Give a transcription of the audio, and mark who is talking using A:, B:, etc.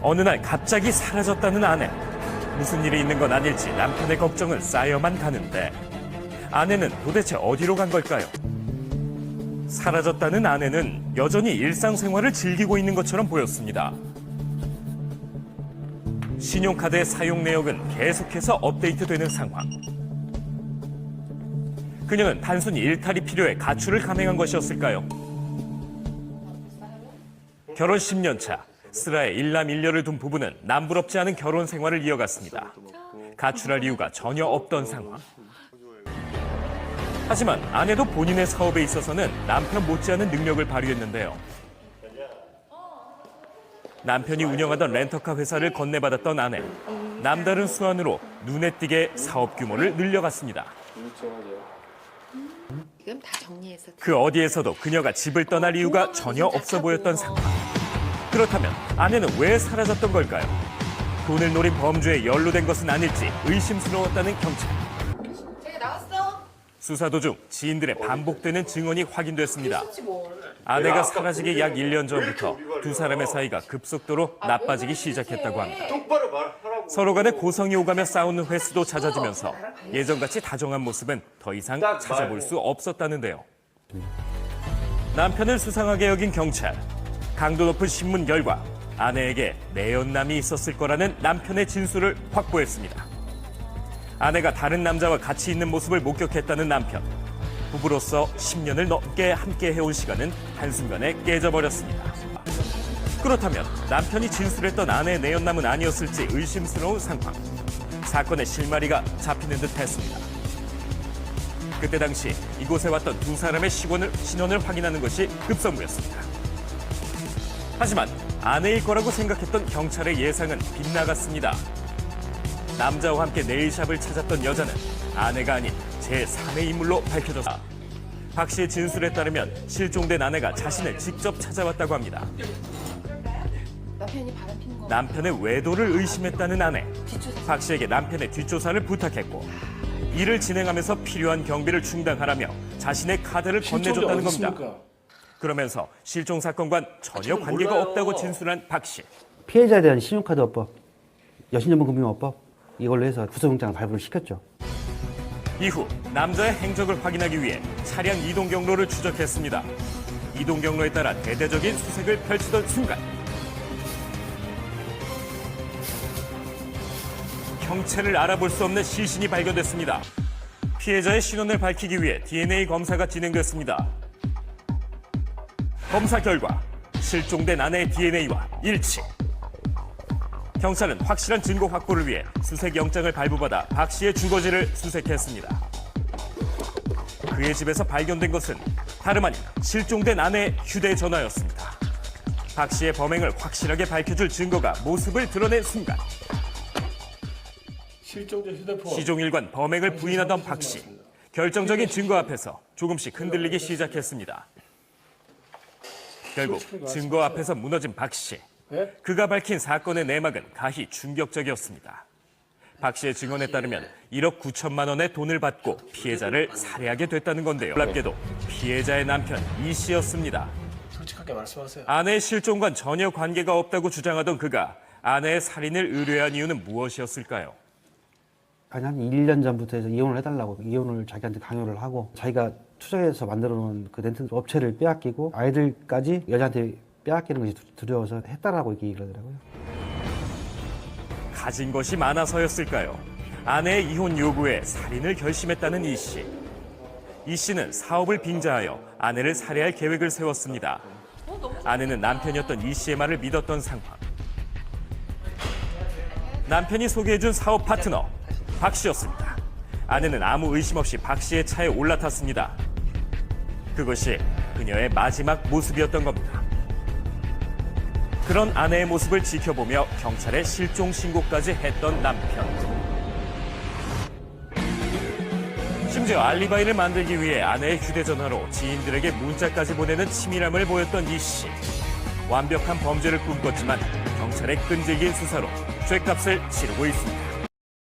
A: 어느 날 갑자기 사라졌다는 아내. 무슨 일이 있는 건 아닐지 남편의 걱정은 쌓여만 가는데 아내는 도대체 어디로 간 걸까요? 사라졌다는 아내는 여전히 일상생활을 즐기고 있는 것처럼 보였습니다. 신용카드의 사용 내역은 계속해서 업데이트되는 상황. 그녀는 단순히 일탈이 필요해 가출을 감행한 것이었을까요? 결혼 10년 차, 슬하에 일남일녀를 둔 부부는 남부럽지 않은 결혼 생활을 이어갔습니다. 가출할 이유가 전혀 없던 상황. 하지만 아내도 본인의 사업에 있어서는 남편 못지않은 능력을 발휘했는데요. 남편이 운영하던 렌터카 회사를 건네받았던 아내. 남다른 수완으로 눈에 띄게 사업 규모를 늘려갔습니다.
B: 지금 다 정리해서.
A: 그 어디에서도 그녀가 집을 떠날 이유가 전혀 없어 보였던 상황. 그렇다면 아내는 왜 사라졌던 걸까요? 돈을 노린 범죄에 연루된 것은 아닐지 의심스러웠다는 경찰.
B: 제가 나왔어.
A: 수사 도중 지인들의 반복되는 증언이 확인됐습니다. 아내가 사라지기 약 1년 전부터 두 사람의 사이가 급속도로 나빠지기 시작했다고 합니다. 서로 간에 고성이 오가며 싸우는 횟수도 잦아지면서 예전같이 다정한 모습은 더 이상 찾아볼 수 없었다는데요. 남편을 수상하게 여긴 경찰. 강도 높은 신문 결과 아내에게 내연남이 있었을 거라는 남편의 진술을 확보했습니다. 아내가 다른 남자와 같이 있는 모습을 목격했다는 남편. 부부로서 10년을 넘게 함께 해온 시간은 한순간에 깨져버렸습니다. 그렇다면 남편이 진술했던 아내의 내연남은 아니었을지 의심스러운 상황. 사건의 실마리가 잡히는 듯 했습니다. 그때 당시 이곳에 왔던 두 사람의 신원을 확인하는 것이 급선무였습니다. 하지만 아내일 거라고 생각했던 경찰의 예상은 빗나갔습니다. 남자와 함께 네일샵을 찾았던 여자는 아내가 아닌 제3의 인물로 밝혀졌습니다. 박 씨의 진술에 따르면 실종된 아내가 자신을 직접 찾아왔다고 합니다.
B: 남편이 바람 피는 거.
A: 남편의 외도를 의심했다는 아내. 박 씨에게 남편의 뒷조사를 부탁했고 일을 진행하면서 필요한 경비를 충당하라며 자신의 카드를 건네줬다는 겁니다. 그러면서 실종 사건과는 전혀 관계가 없다고 진술한 박 씨.
C: 피해자에 대한 신용카드업법, 여신전문금융업법 이걸로 해서 구속영장을 발부를 시켰죠.
A: 이후 남자의 행적을 확인하기 위해 차량 이동 경로를 추적했습니다. 이동 경로에 따라 대대적인 수색을 펼치던 순간 형체를 알아볼 수 없는 시신이 발견됐습니다. 피해자의 신원을 밝히기 위해 DNA 검사가 진행됐습니다. 검사 결과 실종된 아내의 DNA와 일치. 경찰은 확실한 증거 확보를 위해 수색영장을 발부받아 박 씨의 주거지를 수색했습니다. 그의 집에서 발견된 것은 다름 아닌 실종된 아내의 휴대전화였습니다. 박 씨의 범행을 확실하게 밝혀줄 증거가 모습을 드러낸 순간 시종일관 범행을 부인하던 박 씨. 결정적인 증거 앞에서 조금씩 흔들리기 시작했습니다. 결국 증거 앞에서 무너진 박 씨. 그가 밝힌 사건의 내막은 가히 충격적이었습니다. 박 씨의 증언에 따르면 1억 9천만 원의 돈을 받고 피해자를 살해하게 됐다는 건데요. 놀랍게도 피해자의 남편 이 씨였습니다.
D: 솔직하게 말씀하세요.
A: 아내의 실종과는 전혀 관계가 없다고 주장하던 그가 아내의 살인을 의뢰한 이유는 무엇이었을까요?
C: 한 1년 전부터 해서 이혼을 해달라고 이혼을 자기한테 강요를 하고 자기가 투자해서 만들어 놓은 그 렌트 업체를 빼앗기고 아이들까지 여자한테 빼앗기는 것이 두려워서 했다라고 얘기를 하더라고요.
A: 가진 것이 많아서였을까요? 아내의 이혼 요구에 살인을 결심했다는 이 씨. 이 씨는 사업을 빙자하여 아내를 살해할 계획을 세웠습니다. 아내는 남편이었던 이 씨의 말을 믿었던 상황. 남편이 소개해준 사업 파트너 박 씨였습니다. 아내는 아무 의심 없이 박 씨의 차에 올라탔습니다. 그것이 그녀의 마지막 모습이었던 겁니다. 그런 아내의 모습을 지켜보며 경찰에 실종 신고까지 했던 남편. 심지어 알리바이를 만들기 위해 아내의 휴대전화로 지인들에게 문자까지 보내는 치밀함을 보였던 이 씨. 완벽한 범죄를 꿈꿨지만 경찰의 끈질긴 수사로 죗값을 치르고 있습니다.